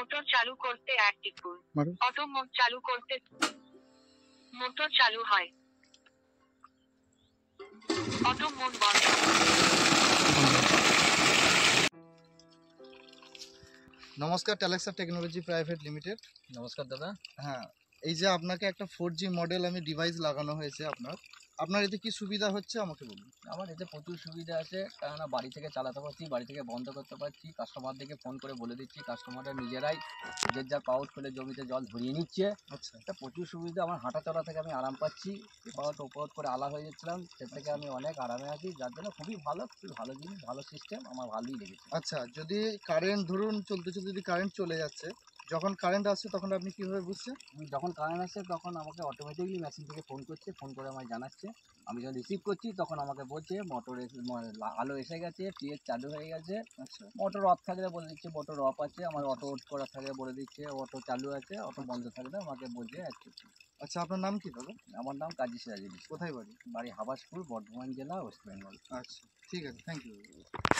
Motor চালু করতে এক টিপুন। মারো। অটো মোড চালু করতে মোটর চালু হয়। অটো মোড বন্ধ। নমস্কার, টেলেক্সা টেকনোলজি প্রাইভেট লিমিটেড। নমস্কার দাদা। হ্যাঁ, এই যে আপনাকে একটা 4G মডেল আমি ডিভাইস লাগানো হয়েছে আপনার এতে কি সুবিধা হচ্ছে আমাকে বলুন। আমার এতে প্রচুর সুবিধা আছে, কেননা বাড়ি থেকে চালাতে পারছি, বাড়ি থেকে বন্ধ করতে পারছি, কাস্টমারদেরকে ফোন করে বলে দিচ্ছি, কাস্টমাররা নিজেরাই যা পাউট করে জমিতে জল ধরিয়ে নিচ্ছে। আচ্ছা, এটা প্রচুর সুবিধা। আমার হাঁটা চলা থেকে আমি আরাম পাচ্ছি। পাউট ওপরট করে আলা হয়ে যাচ্ছিলাম, সে থেকে আমি অনেক আরামে আছি, যার জন্য খুবই ভালো জিনিস, ভালো সিস্টেম, আমার ভালোই লেগেছে। আচ্ছা, যদি কারেন্ট ধরুন চলতে যদি কারেন্ট চলে যাচ্ছে, যখন কারেন্ট আসছে তখন আপনি কীভাবে বুঝছেন? যখন কারেন্ট আসছে তখন আমাকে অটোমেটিকলি মেশিন থেকে ফোন করছে, ফোন করে আমায় জানাচ্ছে। আমি যখন রিসিভ করছি তখন আমাকে বলছে মোটর আলো এসে গেছে, টিএস চালু হয়ে গেছে। আচ্ছা, মোটর অফ থাকলে বলে দিচ্ছে মোটর অফ আছে, আমার অটো অন করা থাকলে বলে দিচ্ছে অটো চালু আছে, অটো বন্ধ থাকলে আমাকে বলছে অ্যাড করছে। আচ্ছা, আপনার নাম কি দাদা? আমার নাম কাজী সিরাজুল ইসলাম। কোথায় বাড়ি? বাড়ি হাবাসপুর, বর্ধমান জেলা, ওয়েস্ট বেঙ্গল। আচ্ছা, ঠিক আছে, থ্যাংক ইউ।